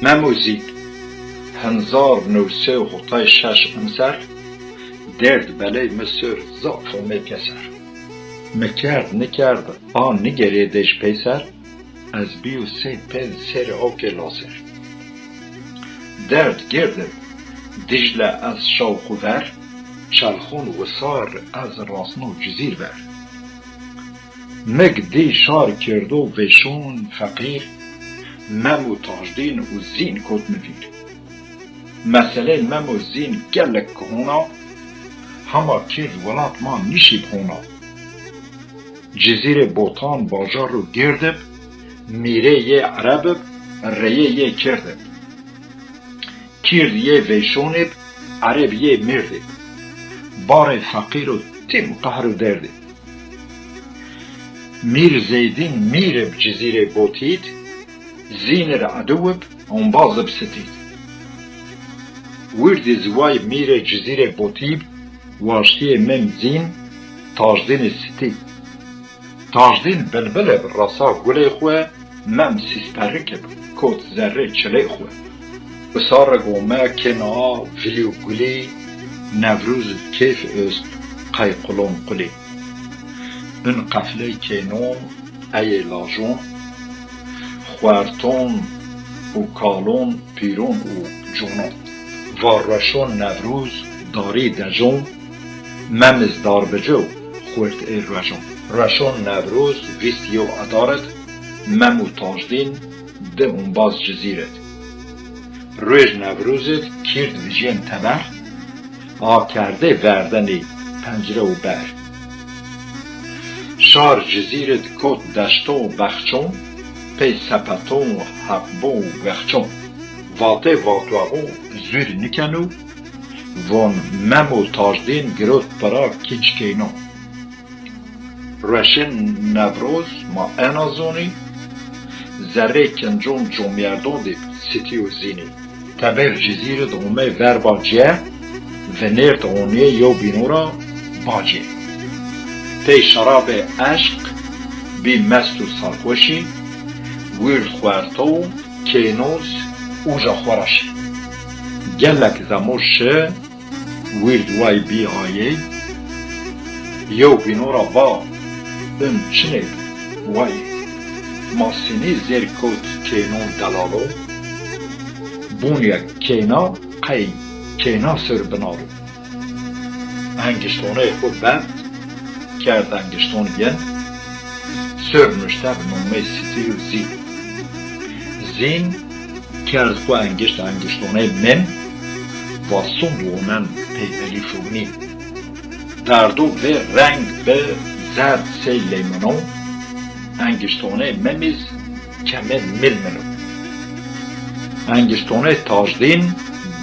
مموزین 1906 امسر درد بله مصر زاف و مکسر مکرد نکرد آن نگریدش پیسر از بیو سی پن سر آک لاسر درد گردم دجله از شوق و ور چلخون و سار از راسنو جزیر ور مگ دی شار کردو وشون فقیر ممو تاجدین و زین کد مفیر مثلا ممو زین گلک کهونا هما کرد ولات ما نیشی بخونا جزیر بوتان باجار رو گردب میره یه عربب ریه یه کردب کرد یه ویشونب عرب یه مردب بار فقیر و تیم قهر و دردب میر زیدین میرب جزیر بوتید زینر عدوب اون بازب ستید ورد زوای میر جزیر بوتیب واشتی مم زین تاجدین ستید تاجدین بلبله براسا گله خواه مم سیسپرکب کت ذره چله خواه بسار گومه کنا ولیو گلی نوروز کیف است قیقلون قلی این قفله کنون ای لاجون خوارتون و کالون پیرون و جونون وارشون نوروز داری دجون ممز دار بجو خورت ای رجون رشون نوروز ویستیو ادارت ممو تاجدین ده اونباز جزیرت رویج نوروزت کرد ویجین تبر کرده وردنی پنجره و بر شار جزیرت کت دشتو و بخچون پی سپتون و حقبو و بخچون واته واتوابو زور نکنو وان ممو تاجدین گروت پرا کیچ کینو رشن نوروز ما انازونی ذره کنجون جومیردون دی سیتی و زینی تبر جزیره دومه ور باجه و نرد اونیه یو بینورا باجه تی شراب عشق بی مست و سرخوشی ویرد خوارتو کینوز اوجا خورشی گلک زموش ویرد وای بی آیه یو بینورا با ام چنب وای ماسینی زیر کوت کینون دلالو بونیا کینا قی کینا سر بنارو انگشتونه خود بند کرد انگشتون ین سر نشتر نومه سیتی و زین زین کرد خود انگشتونه من و سندونن پیدلی شونی دردو به رنگ به زرد سی لیمونو انگشتونه ممیز کمن ملمنو انگشتونه تاجدین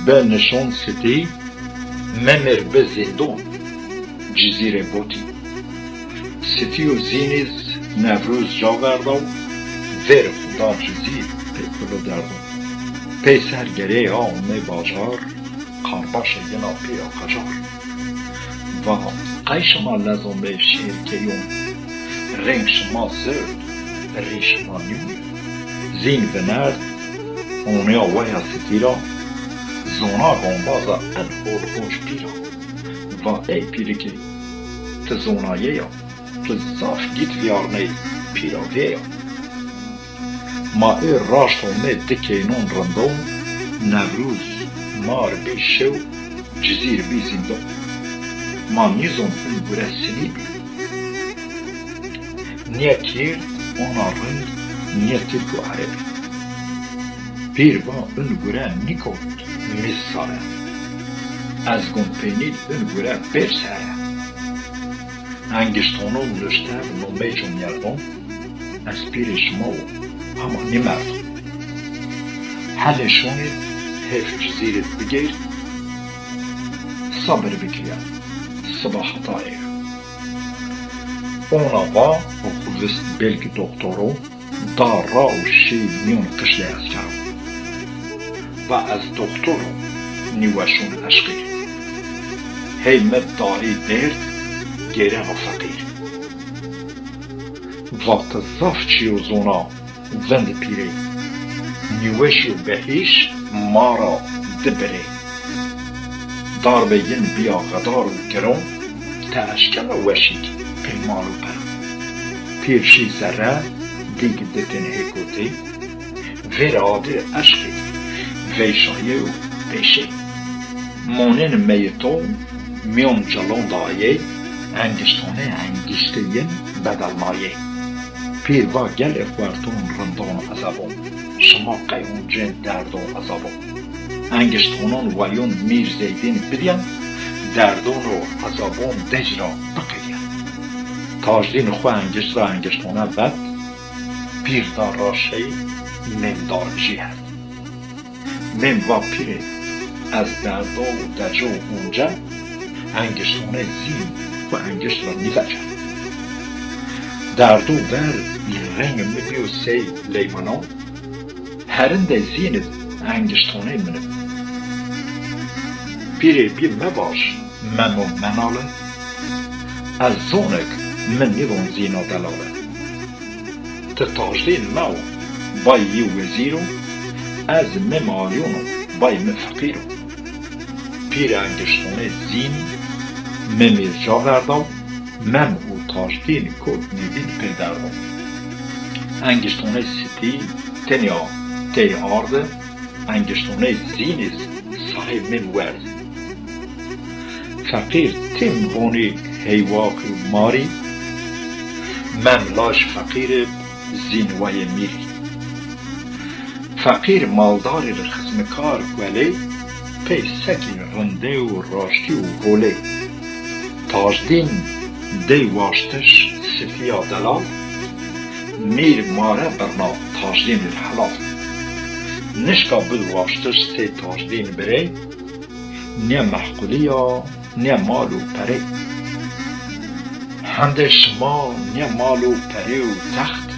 به نشون ستی ممر به زندون جزیره بوتی ستی و زینیز نوروز جا وردو ور خدا جزیر پیکلو دردو پی سرگره آمه باجار قارباش ینا پی آقاجار و قی شما لازم به شیر کیون رنگ شما زرد ری شما نیون زین و نرد اونه آوه ستیرا زونا گنبازا انخور خوش پیرا و ای پیرکی تو زونایه یا تو زاف گیت ویارنه پیراویه یا ما ای راشتونه دکینون رندون نوروز مار بی شو جزیر بی زندون ما نیزون این گره سنی بی نیه کیر اونا رنگ نیه ترک و عربی پیر با این گره نیکوت میز ساره از گون پینید این گره برساره انگشتانو نشتر نومه جمعیردون از پیر شما و همانی مردم حلشونید حیف جزیرت بگیر صبر بگیر صباحتای اونا با و خودست بلک دکترو دار را و شی میون قشله از کرد و از دکترو نیوشون عشقی هیمت داری درد گره و فقیر وقت زاف چی و زونا وند پیره نیوش و بهیش ما را دبره دار بگین بیا غدار و گرم تا اشکم وشید پیمان و پر پیرشی زره دیگ دتن هکوتی وراده عشقی ویشایه و پیشه مونن میتو میون جلون دایه انگشتانه انگشتین بدل مایه پیر و گل اخوارتون رندان عذابون شما قیون جن دردون عذابون انگشتانان ویون میر زیدین بدین دردون و عذابون دج را بقیدین تاجدین خواه انگشت را انگشتانه بد پیر دار راشه ممدار جیهد مم و پیر از دردو و دجو اونجا انگشتانه زین و انگشت را نیزجه دردو بر رنگ مبیو سی لیمانو هرنده زیند انگشتانه منه پیره بی مباش منو مناله از زونک من نیوان زینا دلاله تتاجدین مو بای یو وزیرو از ممالیونو بای مفقیرو پیر انگشتانه زین ممیر جا ورداو مم و تاجدین کود نیدین پیدرداو انگشتانه ستی تنیا تی آرده انگشتانه زینیز سای مم ورد فقیر تیم بونی هیواقی ماری مم لاش فقیر زینوای میری فقیر مالداری را خزمکار گوله پی سکی رنده و راشتی و غوله تاجدین دی واشتش سفیا دلال میر ماره برنا تاجدین الحلال نشکا بود واشتش سی تاجدین بره نه محقولیا نه مالو پره هنده شما نه مالو پره و تخت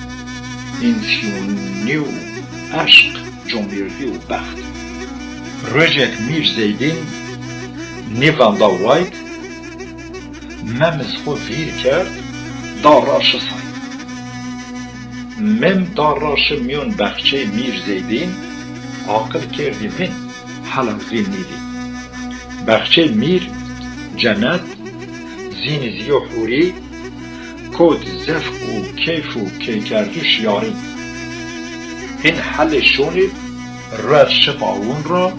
انسیونی و عشق جنبیردی و بخت رجک میر زیدین نیوان دا واید ممز خود ویر کرد دار راش ساید مم دار راش میون بخچه میر زیدین عاقل کردی وین حالا زین نیدی بخچه میر جنت زین زیو حوری کود زفق و کیف و کیکردوش یاری این حل شونید رد شفاون را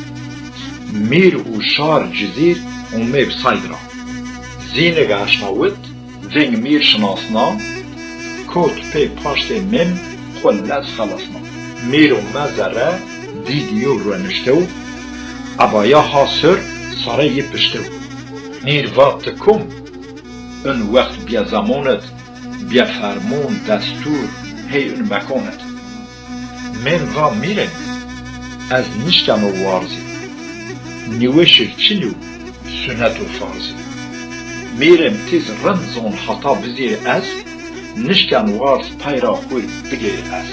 میر و شار جزیر اومه بساید را زینگ اشناوت ونگ میر شناسنا کود پی پاشت مم خلص خلصنا میر اومه زره دیدیو رنشتو ابایا ها سر ساره یه پشتو میر وقت کم اون وقت بیا زمانت بیا فرمون دستور هی اون مکانت من و میرن از نشکم و وارزی نیوشک چنو سنت و فارزی میرم تیز رنزون حتا بزیر از نشکم وارز پیرا خوی بگیر از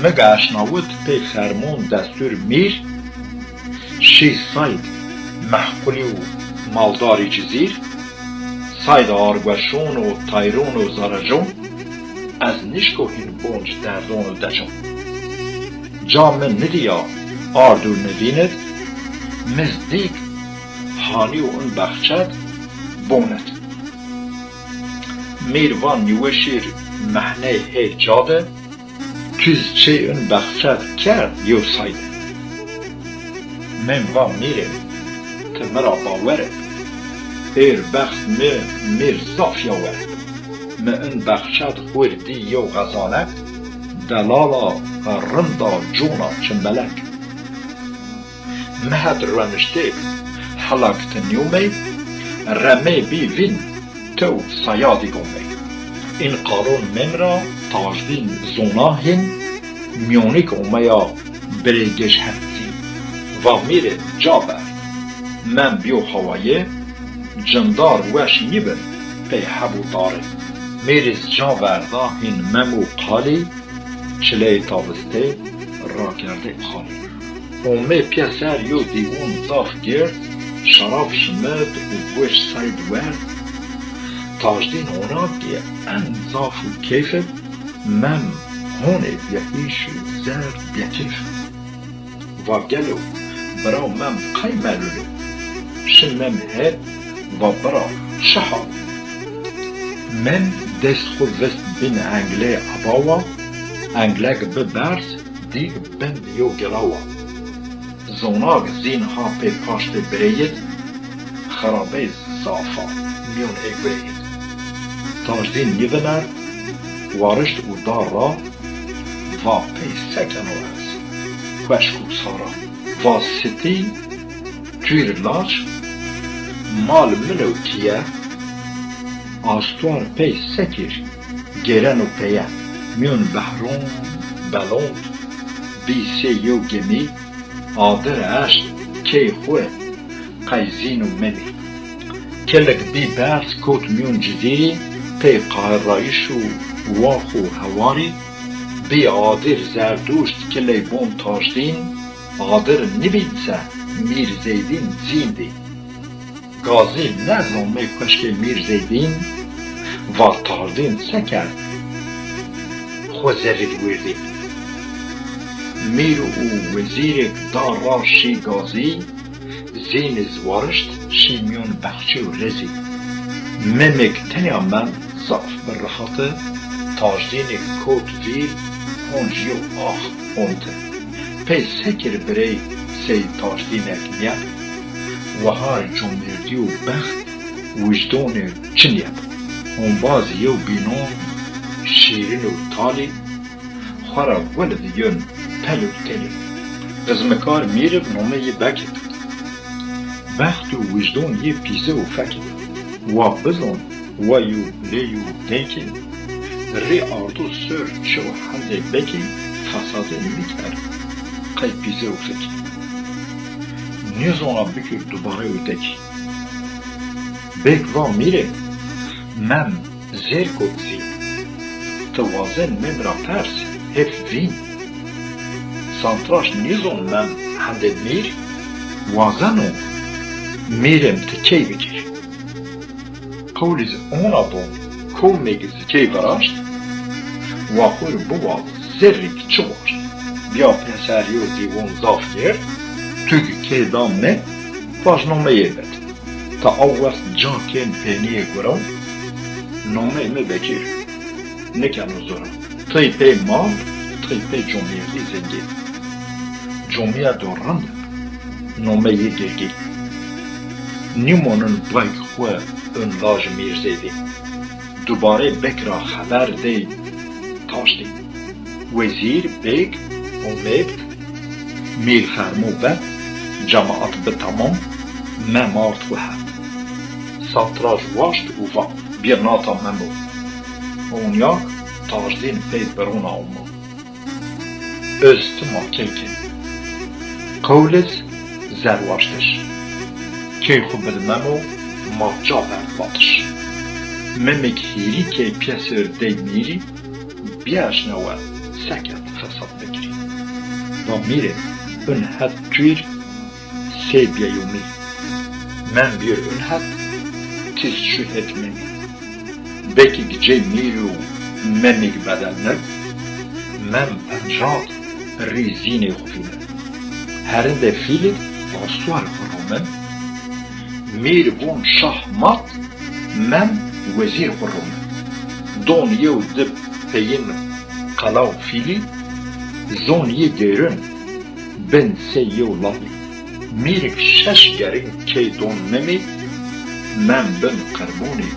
مگه اشناوت پی فرمون دستور میر شی ساید محقولی و مالداری جزیر ساید آرگوشون و تایرون و زارجون از نشکو هین بونج دردون و دجون جا من ندیا آردو نویند مزدیک هانی و اون بخچد بوند میروان نیوشیر محنه هی جاده تیز چه اون بخچد کرد یو سایده من وان میره تمرا باوره ایر بخت میر زاف یاوره ما اون بخشد خوردی یو غزالک دلالا رندا جونا چنبلک مهد رنشتیب حلاکت نیومی رمه بی وین تو سیادی گومی این قارون من را تاجدین زونا هین میونیک اومیا بریگش هفتی و میره جا برد من بیو هوایه جندار وش نیبن پی حبو داره میریز جا وردا هین ممو قالی چله تابسته را کرده خالی اومه پیسر یو دیوون زاف گرد شراب شمد و بوش ساید ورد تاجدین اونا که ان زاف و کیفت مم هونه بیهیش زرد بیتیف و گلو برا مم قیملولو شمم هد و برا شحال من دست خود وست بین انگله عباوا انگلک ببرس دیگ بن یو گلاوا زوناگ زین ها پی پاشت برید خرابه صافا میون ایگ برید تاجدین یونر وارشت و دار را و پی سکنو از خوشکو سارا و ستی تویر لاج مال منو کیه آستوار پی سکر گرن و پیه میون بحرون بلوند بی سی یو گمی آدر اشت کی خوه قیزین و منی کلک بی برس کوت میون جزیری پی قهرایش و واخو هواری بی آدر زردوشت کلی بون تاجدین آدر نبیدسه میر زیدین زیندی گازی نظامه کشک میر زیدین و تاجدین سکر خو زرید وردی میر و وزیر دار را شی گازی زین زوارشت شی میون بخچه و رزی ممک تنیا من ضعف برخاطه تاجدین کوت ویر هنجیو آخ هونته پی سکر بری سی تاجدین اکنیب و های جمهردی و بخت وجدان چنیب اون باز یو بینون شیرین و تالی خورا ولد یون پلو تلی ازمکار میرب نومه یه بکت بخت و وجدان یه پیزه و فکت و بزن و یو لیو دیکی ری آردو سر چو حنده بکی فساده نمیکر قی پیزه و فکی نیزانا بکر دوباره و دکی بک و میره من زیر کد زید توازن من را ترس هف وین سانتراش نیزون من هنده میر وازنو میرم تکی بکر قولیز اونا دون کومیگز کی براشت و خور بوا زرک چواشت بیا پسریو دیوون زاف کرد توی که دام نه فاش نومه یه بد تا آوست جا کن پینیه گرام نومه می بکر نکنو زورم تای پی مال تای پی جمعیتی زنگی جمعیه دورند نومه یه گرگی نیمونن بایک خواه اون لاج میرزیدی دوباره بکرا خبر دی تاشتی وزیر بیگ امید میر فرمو بد جماعت به تمام ممارت و هد ساتراج واشت و بیرناتا ممو اونیاک تاجدین پید برونا اومو استما کیکن قولز زرواشتش کی خوب بده ممو ما جا برد باتش ممک هیری که پیسر دی میری بیاش نوه سکت فساد بگیری و میره اون حد تویر سی بیایومی من بیر اون حد تیز شوهد منی بکی گجه میرو ممک بدن نب من پنجاد ریزین خوفینه هرنده فیلت آسوار خرومن میر بون شاه مات من وزیر خرومن دون یو دب پیین قلاو فیلی زون یه گیرن بن سی یو لالی میرک شش گرین که دون ممی من بن قربونی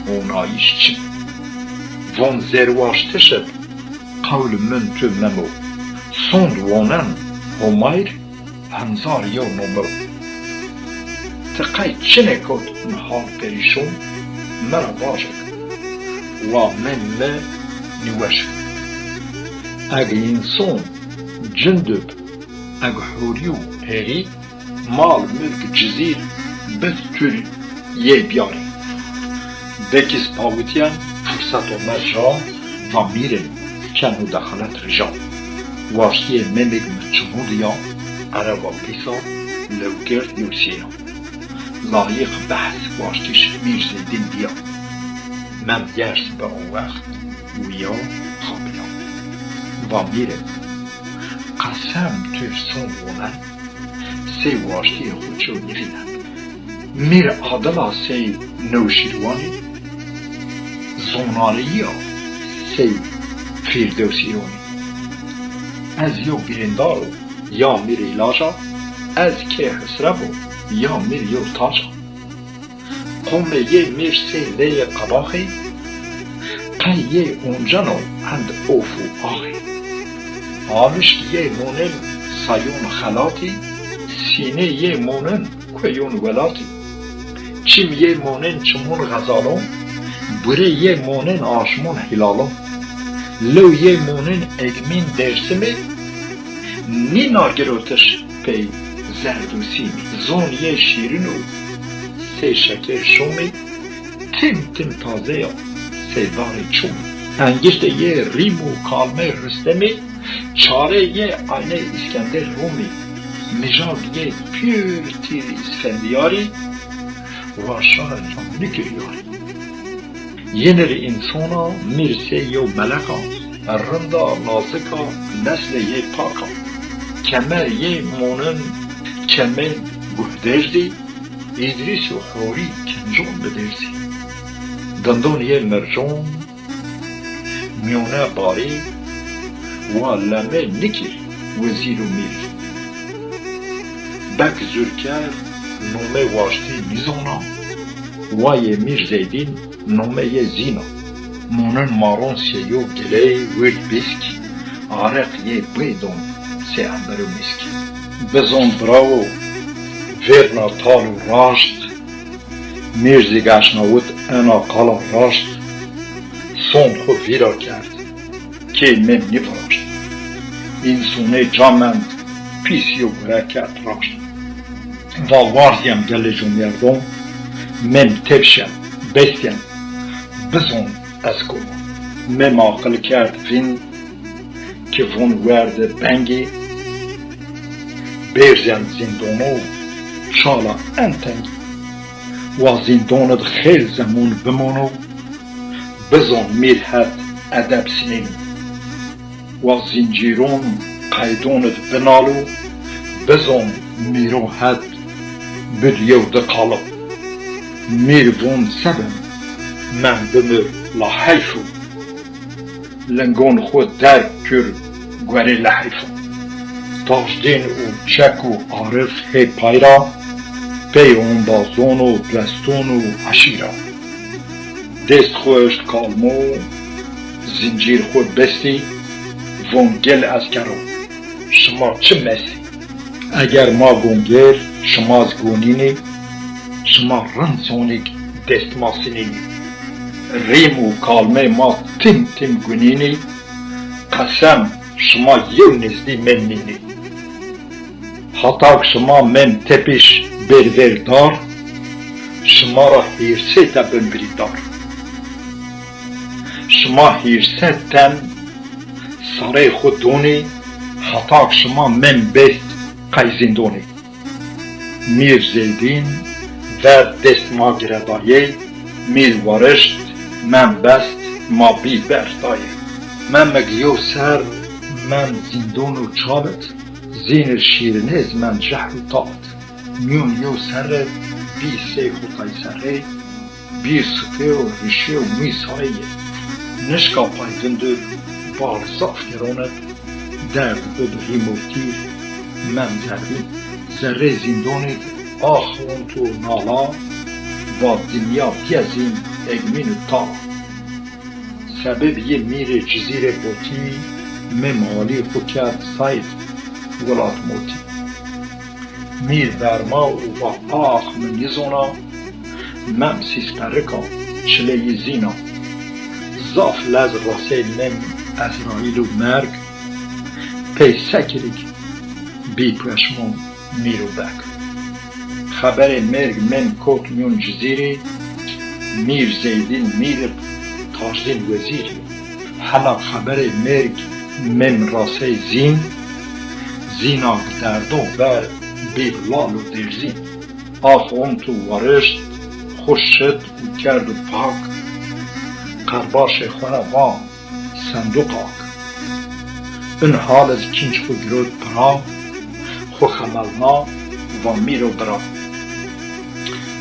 اونایش چی وان زرواش تشد قول من تو ممو سوند وانن همایر هنزار یو نمو تقای چنه کد نحال پریشون مرا باشد و من نوشد اگه انسان جندب اگه حوری و هری مال ملک جزیر بفتر یه بیاری بکیز پاوتیان فرصت و مرجان و میره کنو دخلت رجان واشتی ممک مچمودیان عربا پیسا لوگرد یوسینا لایق بحث واشتیش میر زیدین بیا من یرس به اون وقت ویا خوابیان و میره قسم ترسون بونن سی واشتی خودشو نگیرن میر عادلا سی نوشیروانی زونالی ها سی فیردوسیرونی از یو بیرندارو یا میر ایلاجا از که حسربو یا میر یو تاجا قوم یه میر سی لی قباخی قی یه اونجانو هند اوفو آخی آمشت یه مونن سایون خلاتی سینه یه مونن کویون ولاتی چیم یه مونن چمون غزالون بره یه مونن آشمون هلالون لو یه مونن اگمین درسمی نی نارگروتش پی زرد و سیمی زون یه شیرین و سی شکر شومی تم تازه یا سی بار چومی انگشت یه ریم و کالمه رستمی چاره یه آینه اسکندر رومی مجال یه پیر تیر اسفندیاری و شاه نکریاری یه نر انسانا مرسه یو ملکا رندا نازکا نسل یه پاکا کمر یه مونن کمر گهدرزی ادریس و حوری کنجون بدرزی دندون یه مرجون میونه باری و لمه نکر وزیر و میر بک زرکر نومه واشتی میزونا و یه میر زیدین نومه یه زینا مونن مارون سیو گله ویل بیسکی عرق یه بیدون سی امبرو میسکی بزون براو ورنا تالو راشت میرزی گشناود انا قالا راشت سون خود ویرا کرد که مم نفراشت این سونه جامند پیسی و برکت راشت و وارزیم گله جمعردم مم تبشم بستیم بزون از کن مم عقل کرد فین که ون ورد بنگی برزیم زندانو چالا انتنگی و زندانت خیل زمون بمانو بزن میرهد ادب سنین و زنجیرون قیدونت بنالو بزن میرو هد بدیو دقالو میروون سبن من بمر لحیفو لنگون خود در کر گوری لحیفو تاجدین و چک و عارف هی پایرا پی اون بازون و دستون و عشیرا دست خوشت کالمو زنجیر خود بستی ونگل از کرو شما چه مسی اگر ما گونگر شما از گونینی شما رنسونیک دست ما سنینی ریم و کالمه ما تم گونینی قسم شما یو نزدی من نینی حتی شما من تپیش بروردار شما را هیرسه تا بنبریدار شما هیرسه تن ساره خود دونی حتی شما من بست قیزندونی میر زیدین و دست ما گردایه میر وارشت من بست ما بی بردایه من مگیو سر من زندون و چابت زین شیرنز من جهر و طابت میون یو سر بی سی خطای سره بی سفه و ریشه و میسایه نشکا پایدندر بار صاف نرونت درد بدری موتیر من زربین ذره زندانت آخون تو نالا با دنیا بیازین اگمین تا سبب یه میر جزیره بوتی ممالی خوکت سایت ولات موتی میر برما و آخ من یزونا مم سیسپرکا چلی زینا زاف لز راسه نم ازرائیل و مرگ پی سکرک بی پشمون میرو بک خبر مرگ من کوت میون جزیری میر زیدین میر تاجدین وزیری حالا خبر مرگ من راسه زینا دردو و بیلال و درزین آخون تو وارشت خوشت و کرد و پاک قرباش خونه وان صندوق آک اون حال از کینچ خو گرود پرا خو خمالنا و میرو برا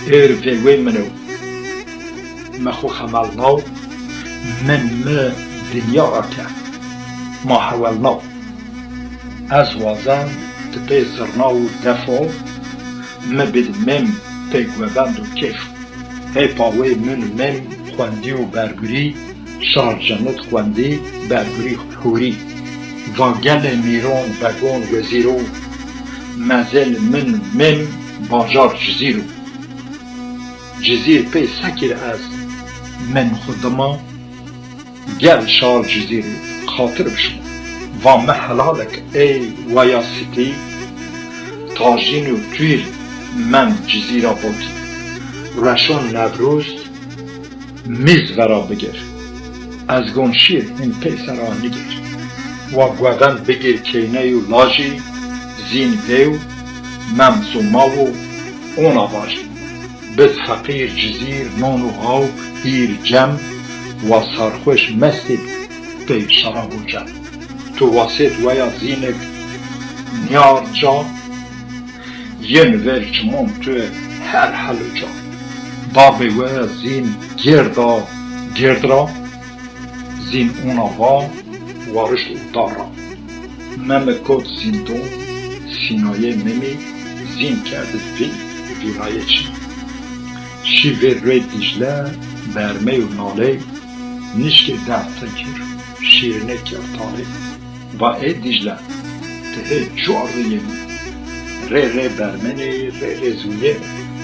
وی منو ما خو خمالنا من ما دنیا اکا ما حولنا از وازن تپی سرنا و دفع ما بد مم پیگ و بند و کیف هی پاوی من خواندی و برگوری شار جنت خواندی برگوری خوری وانگل میرون بگون وزیرو مزل من بانجار جزیر پی سکر از من خودما گل شار جزیر خاطر بشم و محلالک ای ویاستی تاجین و تویر من جزیرا بودی رشون نبروز میز ورا بگیر از گونشیر این پی سرا نگیر و گودن بگیر کینه و لاجی زین پیو ممزوما و اون آواجی بس فقیر جزیر نون و غاو هیر جم و سرخوش مستی پی شراب و جم تو واسط ویا زینک نیار جا ین ورچمون تو هر حل جا بابی ویا زین گرد را زین اون آوا وارش دارا مم کد زیندون سینایه ممی زین کرده ویرایه چی شیوه روی دیجله برمه و ناله نشک دست تکر شیرنه کرتاله و ای دیجله ته جوار یمی ری برمنه ری زویه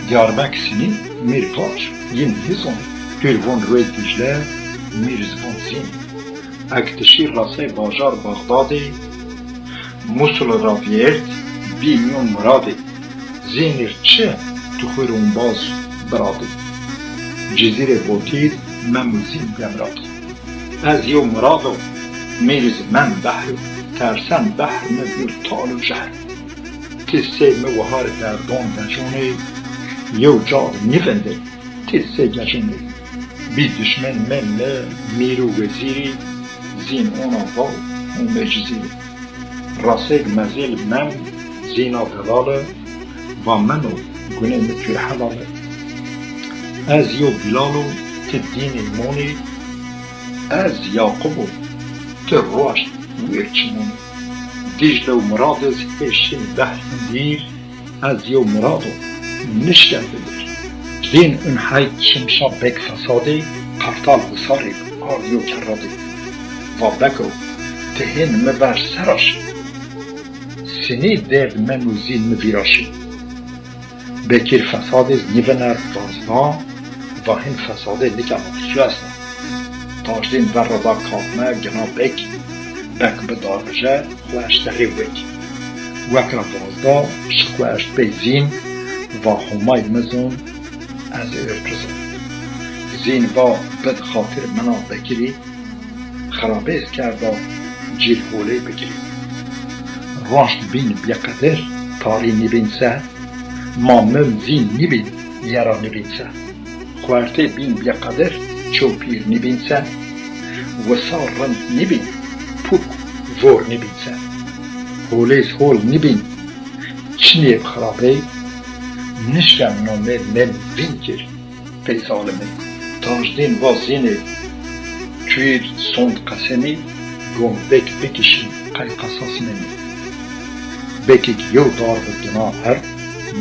دیاربک سینی میر پاچ ین هزونه پیروان روی دیجله میر زبان زینی اکتشیر راسه باجار بغدادی موسول را ویرد بی میون مرادی زینیر چه تو خیرون باز برادی جزیره بوتید مموزین بمراد از یو مرادو میرز من بحر ترسن بحر مدیر طال و جهر تیسه موهار دردان دجونه یو جاد نیونده تیسه گجونه بی دشمن من میرو وزیری زین اونا باو اون جزیره راسه مزیل من زینا دلاله و منو گونه متوی حلاله از یو بلالو تدین مونی از یاقوبو تروش ویرچمونی دیجله و مراد از هشین بحث دیر از یو مرادو نشکن بدر دین اون حید شمشا بک فسادی قرطال بساری آریو کرادی و بکو تهین مبر سراش سنی درد مموزین مبیراشی بکیر فساد از نیونر بازنا و هین فساد نکم جوزنا تاجدین ور را کافمه گنا بک بدارجه خوشت ریوک وکر بازدا شخوشت بیزین و همای مزون از ارتزون زین و بد خاطر منا بکری خرابیز کرده جیل هولی بگیری راشت بین بیقدر تاری نبین سه مامم زین نبین یرا نبین سه خوارته بین بیقدر چوپیر نبین سه و سار رند نبین پوک ور نبین سه هولیز هول نبین چنیب خرابی نشکم نامه من بین کر پیس آلمه تاجدین و زینه توی سند قسمی گم بک بکشی قی قصاص نمی بکیک یو دار بگنا هر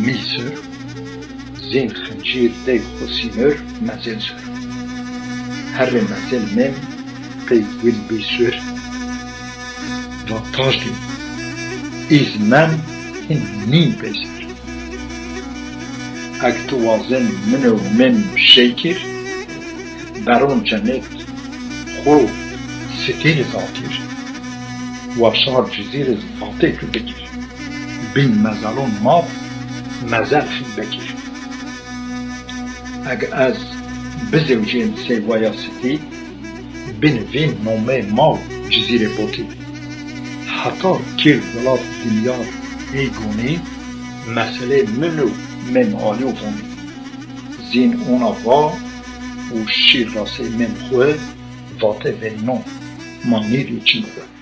میسر زین خنجیر دی خسینر مزل سر هر مزل من قی ویل بیسر و تاجدین ایز من این نیم بیسر اگتو وازن منو من شیکر برون جنت خو ستیر زاتیر و شار جزیر زفاته که بگیر بین مزلون ما مزل خیل بگیر اگه از بزوجین سیوایا ستی بین وین نومه ما جزیر بوتی حتی کل ولاد دنیا ایگونی مسئله منو من آلی و فونی زین اونا با و شیر راسه من خواه واته ونون ما نیری چی بده